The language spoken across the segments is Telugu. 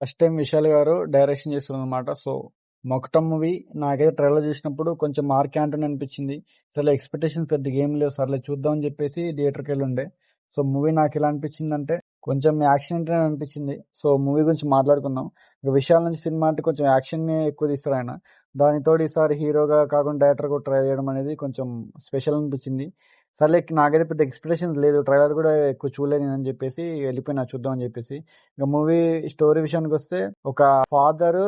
ఫస్ట్ టైం విశాల్ గారు డైరెక్షన్ చేస్తున్నారన్నమాట. సో, 'మొకటం' మూవీ నాకైతే ట్రైలర్ చూసినప్పుడు కొంచెం మార్క్ యాంటనీ అనిపించింది. సర్లే ఎక్స్‌పెక్టేషన్స్ పెద్దగా ఏం లేవు. సర్లే చూద్దాం అని చెప్పేసి థియేటర్‌కెళ్ళుండే. సో, మూవీ నాకెలా అనిపించిందంటే కొంచెం యాక్షన్ ఎంట్రీ అనిపించింది. సో, మూవీ గురించి మాట్లాడుకుందాం. ఇక విశాల్ నుంచి సినిమా అంటే కొంచెం యాక్షన్‌నే ఎక్కువ తీస్తారాయన. దానికి తోడు ఈసారి హీరోగా కాకుండా డైరెక్టర్‌గా కూడా ట్రై చేయడం అనేది కొంచెం స్పెషల్ అనిపించింది. సర్లే నాకైతే పెద్ద ఎక్స్‌పెక్టేషన్స్ లేదు. ట్రైలర్ కూడా ఎక్కువ చూడలేదు నేనని చెప్పేసి వెళ్ళిపోయినా చూద్దాం అని చెప్పేసి. ఇక మూవీ స్టోరీ విషయానికొస్తే ఒక ఫాదర్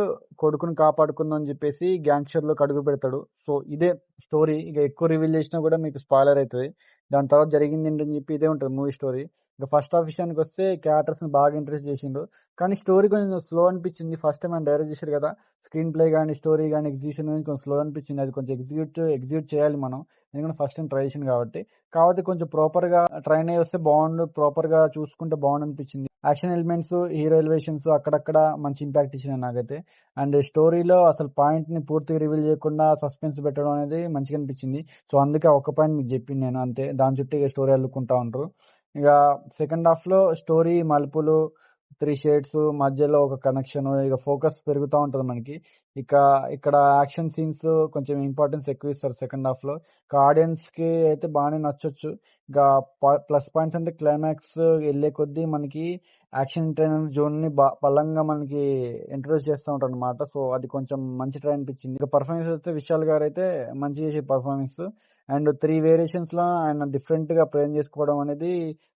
కొడుకుని కాపాడుకుందాం అని చెప్పేసి గ్యాంగ్స్టర్‌లోకి అడుగు పెడతాడు. సో, ఇదే స్టోరీ. ఇక ఎక్కువ రివీల్ చేసినా కూడా మీకు స్పాయిలర్ అయితది. దాని తర్వాత జరిగిందేంటని చెప్పి ఇదే ఉంటది మూవీ స్టోరీ. ఇక ఫస్ట్ హాఫ్ విషయానికొస్తే క్యారెక్టర్స్‌ని బాగా ఇంట్రొడ్యూస్ చేసిండు. కానీ స్టోరీ కొంచెం స్లో అనిపించింది. ఫస్ట్ టైం ఆయన డైరెక్ట్ చేశారు కదా! స్క్రీన్ ప్లే గాని, స్టోరీ గాని, ఎగ్జిక్యూషన్ గాని కొంచెం స్లో అనిపించింది. అది కొంచెం ఎగ్జిక్యూట్ చేయాలి మనం. ఎందుకంటే ఫస్ట్ టైం ట్రై చేసిండు కాబట్టి. కాకపోతే కొంచెం ప్రాపర్‌గా ట్రైన్ అయ్యి వస్తే బాగుండు. ప్రాపర్‌గా చూసుకుంటే బాగుండనిపించింది. యాక్షన్ ఎలిమెంట్స్, హీరో ఎలివేషన్స్ అక్కడక్కడ మంచి ఇంపాక్ట్ ఇచ్చినాయి నాకైతే. అండ్ స్టోరీలో అసలు పాయింట్‌ని పూర్తిగా రివీల్ చేయకుండా సస్పెన్స్ పెట్టడం అనేది మంచిగా అనిపించింది. సో, అందుకే ఆ ఒక్క పాయింట్ మీకు చెప్పింది నేను అంతే. దాని చుట్టూ ఇక స్టోరీ అల్లుకుంటా ఉంటారు. ఇక సెకండ్ హాఫ్‌లో స్టోరీ మలుపులు, 3 షేడ్స్ మధ్యలో ఒక కనెక్షన్ ఇక ఫోకస్ పెరుగుతా ఉంటది మనకి. ఇక ఇక్కడ యాక్షన్ సీన్స్ కొంచెం ఇంపార్టెన్స్ ఎక్కువ ఇస్తారు సెకండ్ హాఫ్‌లో. ఇక ఆడియన్స్‌కి అయితే బాగానే నచ్చొచ్చు. ఇక ప్లస్ పాయింట్స్ అంటే క్లైమాక్స్ ఎళ్ళే కొద్దీ మనకి యాక్షన్ ఎంటర్‌టైనర్ జోన్‌ని బలంగా మనకి ఇంట్రొడ్యూస్ చేస్తా ఉంటారనమాట. సో, అది కొంచెం మంచి ట్రై అనిపించింది. ఇక పర్ఫార్మెన్స్ అయితే విశాల్ గారైతే మంచిగా చేసారు పర్ఫార్మెన్స్. అండ్ 3 వేరియేషన్స్‌లో ఆయన డిఫరెంట్‌గా ప్రెజెంట్ చేసుకోవడం అనేది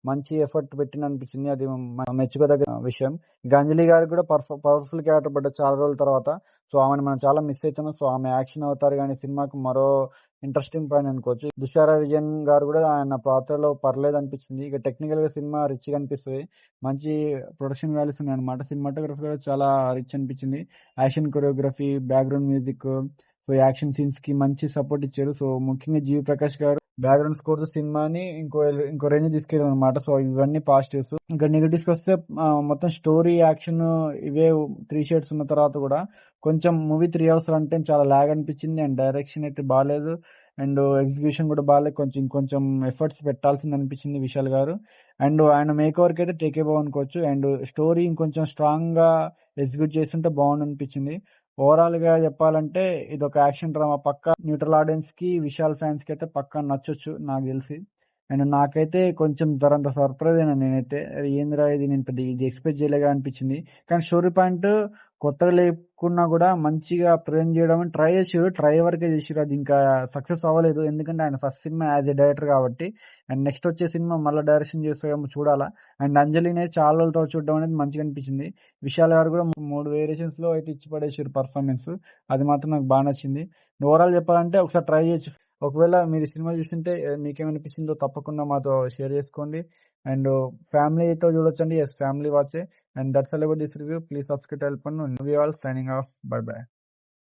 మంచి ఎఫర్ట్ పెట్టిందనిపించింది. అది మెచ్చుకోదగ్గ విషయం. ఇక అంజలి గారికి కూడా పవర్‌ఫుల్ క్యారెక్టర్ పడ్డది చాలా రోజుల తర్వాత. సో, ఆమెను మనం చాలా మిస్ అయితున్నాం. సో, ఆమె యాక్షన్ అవతార్ గాని సినిమాకి మరో ఇంట్రెస్టింగ్ పాయింట్ అనుకోవచ్చు. దుష్యార విజయన్ గారు కూడా ఆయన పాత్రలో పర్లేదనిపించింది. ఇక టెక్నికల్‌గా సినిమా రిచ్‌గా అనిపిస్తది. మంచి ప్రొడక్షన్ వాల్యూస్ ఉన్నాయన్నమాట. సినిమాటోగ్రఫీ కూడా చాలా రిచ్ అనిపించింది. Action choreography, background music, so, action సీన్స్‌కి మంచి సపోర్ట్ ఇచ్చారు. సో, ముఖ్యంగా జీవి ప్రకాష్ గారు బ్యాక్‌గ్రౌండ్ స్కోర్స్ సినిమాని ఇంకో రేంజ్ తీసుకెళ్ళారనమాట. సో, ఇవన్నీ పాజిటివ్స్. ఇంకా నెగెటివ్స్‌కి వస్తే మొత్తం స్టోరీ, యాక్షన్ ఇవే 3 షేడ్స్ ఉన్న తర్వాత కూడా కొంచెం మూవీ 3 అవర్స్ రన్ టైమ్ చాలా లాగ్ అనిపించింది. అండ్ డైరెక్షన్ అయితే బాలేదు. అండ్ ఎగ్జిక్యూషన్ కూడా బాలేదు. ఇంకొంచెం ఎఫర్ట్స్ పెట్టాల్సింది అనిపించింది విశాల్ గారు. అండ్ ఆయన మేక్ ఓవర్‌కి అయితే టేక్ ఎబోవ్ అనుకోవచ్చు. అండ్ స్టోరీ ఇంకొంచెం స్ట్రాంగ్‌గా ఎగ్జిక్యూట్ చేస్తుంటే బాగుండనిపించింది. ఓవరాల్‌గా చెప్పాలంటే ఇదొక యాక్షన్ డ్రామా. పక్కా న్యూట్రల్ ఆడియన్స్‌కి, విశాల్ ఫ్యాన్స్‌కి అయితే పక్కా నచ్చొచ్చు నాకు తెలిసి. అండ్ నాకైతే కొంచెం జరంత సర్ప్రైజ్ అయినా నేనైతే. ఏందిరా ఇది నేను పెద్ద ఇది ఎక్స్‌పెక్ట్ చేయలేగా అనిపించింది. కానీ స్టోరీ పాయింట్ కొత్తగా లేకున్నా కూడా మంచిగా ప్రెజెంట్ చేయడం ట్రై చేసిర్రు. ట్రై వరకే చేసిర్రు. అది ఇంకా సక్సెస్ అవ్వలేదు. ఎందుకంటే ఆయన first cinema as a director కాబట్టి. అండ్ నెక్స్ట్ వచ్చే సినిమా మళ్ళీ డైరెక్షన్ చేస్తారేమో చూడాలా. అండ్ అంజలిని చాలా రోజుల తర్వాత చూడడం అనేది మంచిగా అనిపించింది. విశాల్ గారు కూడా 3 వేరియేషన్స్‌లో అయితే ఇచ్చి పడేసిర్రు పర్ఫార్మెన్స్. అది మాత్రం నాకు బాగా నచ్చింది. ఓవరాల్ చెప్పాలంటే ఒకసారి ట్రై చేయొచ్చు. ఒకవేళ మీరు ఈ సినిమా చూస్తుంటే మీకేమనిపించిందో తప్పకుండా మాతో షేర్ చేసుకోండి. అండ్ ఫ్యామిలీతో చూడొచ్చండి. యెస్, ఫ్యామిలీ వాచే. And that's all about this review. Please subscribe to help. We all signing off. Bye by.